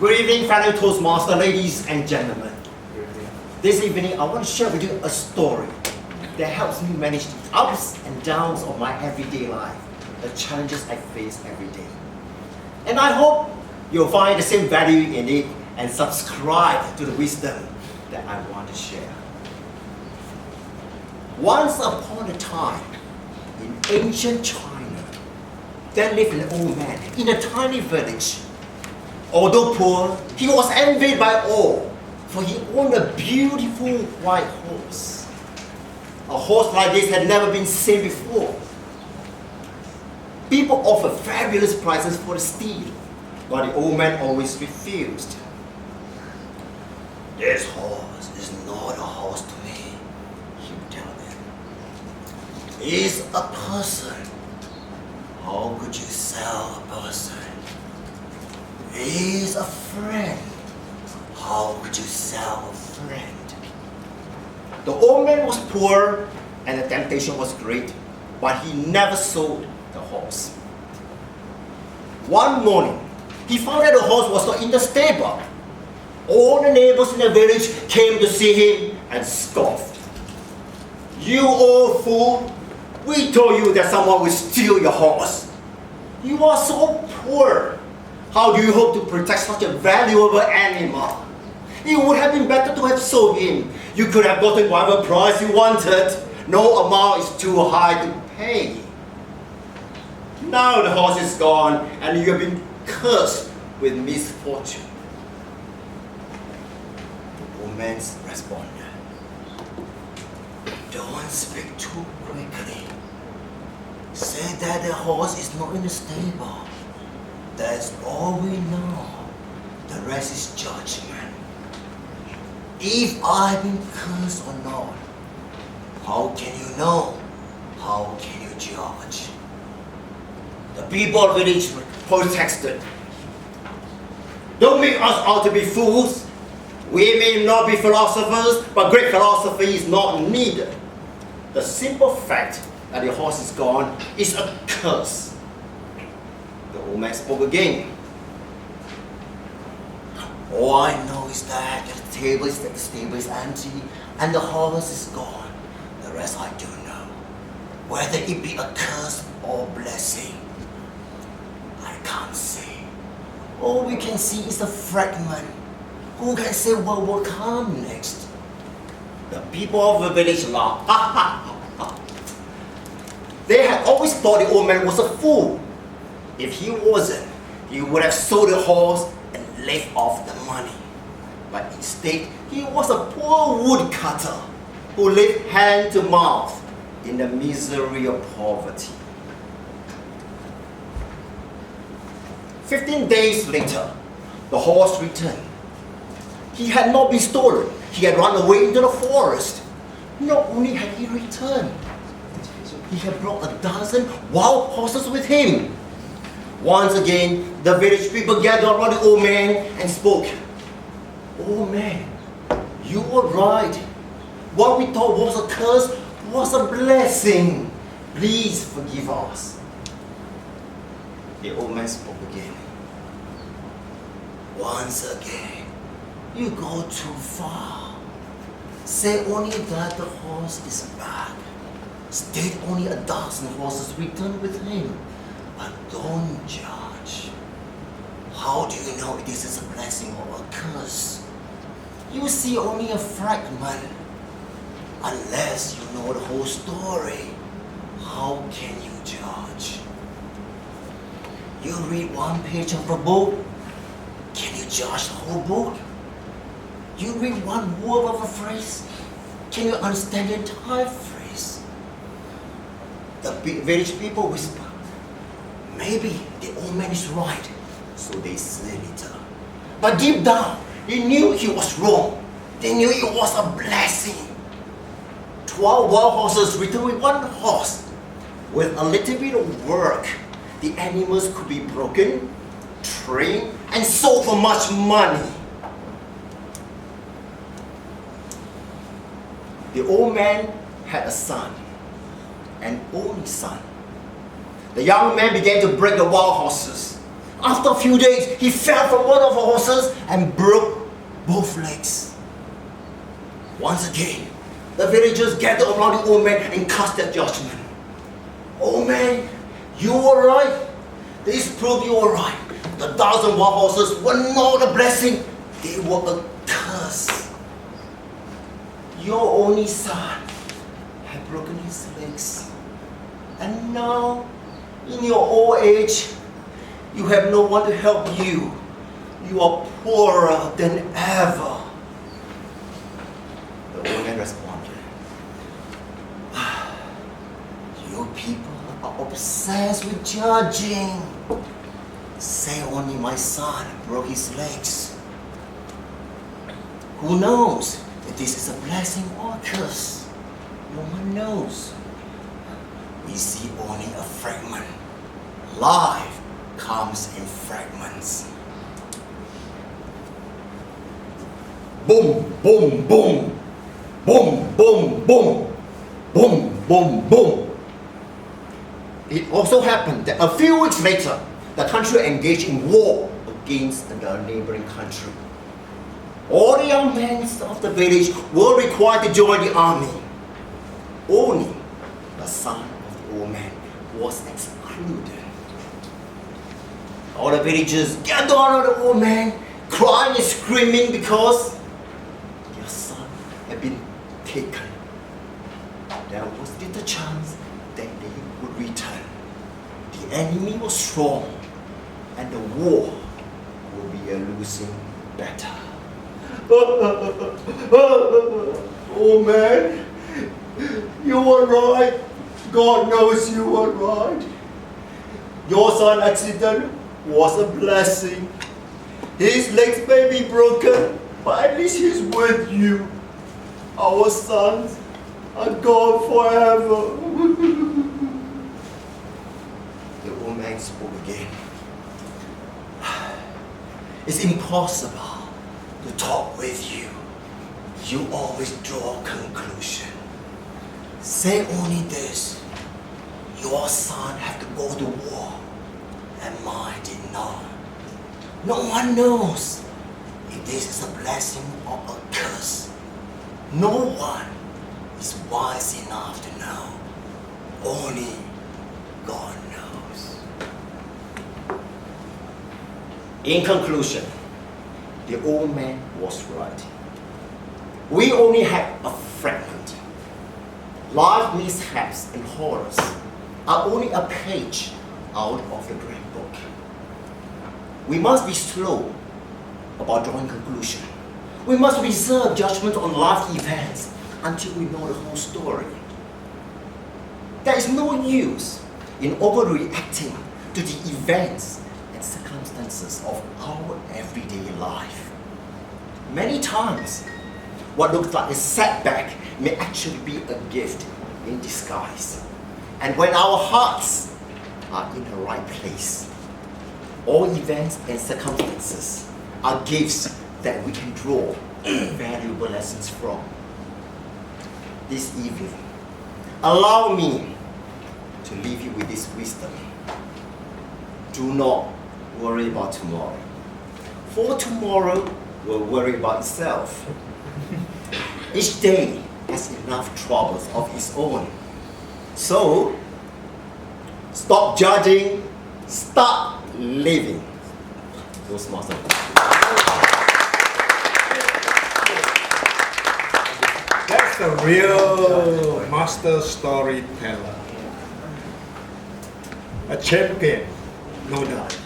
Good evening, fellow Toastmaster ladies and gentlemen. This evening, I want to share with you a story that helps me manage the ups and downs of my everyday life, the challenges I face every day. And I hope you'll find the same value in it and subscribe to the wisdom that I want to share. Once upon a time, in ancient China, there lived an old man in a tiny village. Although poor, he was envied by all, for he owned a beautiful white horse. A horse like this had never been seen before. People offered fabulous prices for the steed, but the old man always refused. "This horse is not a horse to me," he would tell them. "It's a person. How could you sell a person? He's a friend. How could you sell a friend?" The old man was poor and the temptation was great, but he never sold the horse. One morning, he found that the horse was not in the stable. All the neighbors in the village came to see him and scoffed. "You old fool! We told you that someone would steal your horse. You are so poor. How do you hope to protect such a valuable animal? It would have been better to have sold him. You could have gotten whatever price you wanted. No amount is too high to pay. Now the horse is gone and you have been cursed with misfortune." The old man responded, "Don't speak too quickly. Say that the horse is not in the stable. That's all we know. The rest is judgment. If I've been cursed or not, how can you know? How can you judge?" The people of the village protested. "Don't make us out to be fools. We may not be philosophers, but great philosophy is not needed. The simple fact that the horse is gone is a curse." The old man spoke again. "All I know is that the stable is empty and the horse is gone. The rest I don't know. Whether it be a curse or blessing, I can't say. All we can see is a fragment. Who can say what will come next?" The people of the village laughed. They had always thought the old man was a fool. If he wasn't, he would have sold the horse and lived off the money. But instead, he was a poor woodcutter who lived hand to mouth in the misery of poverty. 15 days later, the horse returned. He had not been stolen. He had run away into the forest. Not only had he returned, he had brought a dozen wild horses with him. Once again, the village people gathered around the old man and spoke. "Old man, you were right. What we thought was a curse was a blessing. Please forgive us." The old man spoke again. "Once again, you go too far. Say only that the horse is back. State only a dozen horses returned with him. But don't judge. How do you know this is a blessing or a curse? You see only a fragment. Unless you know the whole story, how can you judge? You read one page of a book, can you judge the whole book? You read one word of a phrase, can you understand the entire phrase?" The village people whispered, "Maybe the old man is right," so they said it. But deep down, they knew he was wrong. They knew it was a blessing. 12 wild horses returned with one horse. With a little bit of work, the animals could be broken, trained, and sold for much money. The old man had a son, an only son. The young man began to break the wild horses. After a few days, he fell from one of the horses and broke both legs. Once again, the villagers gathered around the old man and cast their judgment. Old man, you were right. This proved you were right. The 1,000 wild horses were not a blessing, they were a curse. Your only son had broken his legs, and now, in your old age, you have no one to help you. You are poorer than ever. The old man responded, you people are obsessed with judging. Say only my son broke his legs. Who knows if this is a blessing or a curse? No one knows. We see only a fragment. Life comes in fragments. Boom, boom, boom. Boom, boom, boom. Boom, boom, boom. It also happened that a few weeks later, the country engaged in war against the neighboring country. All the young men of the village were required to join the army. Only the son of the old man was excluded. All the villagers gathered around the old man, crying and screaming because their son had been taken. There was little chance that they would return. The enemy was strong, and the war will be a losing battle. Oh man, you were right. God knows you were right. Your son's accident was a blessing. His legs may be broken, but at least he's with you. Our sons are gone forever. The old man spoke again. It's impossible to talk with you. You always draw a conclusion. Say only this. Your son had to go to war, and mine did not. No one knows if this is a blessing or a curse. No one is wise enough to know. Only God knows. In conclusion, the old man was right. We only had a fragment. Life mishaps and horrors are only a page out of the great book. We must be slow about drawing conclusion. We must reserve judgment on life events until we know the whole story. There is no use in overreacting to the events and circumstances of our everyday life. Many times, what looks like a setback may actually be a gift in disguise. And when our hearts are in the right place, all events and circumstances are gifts that we can draw valuable lessons from. This evening, allow me to leave you with this wisdom. Do not worry about tomorrow, for tomorrow will worry about itself. Each day has enough troubles of its own. So, stop judging, start living. Toastmaster. That's the real master storyteller. A champion, no doubt.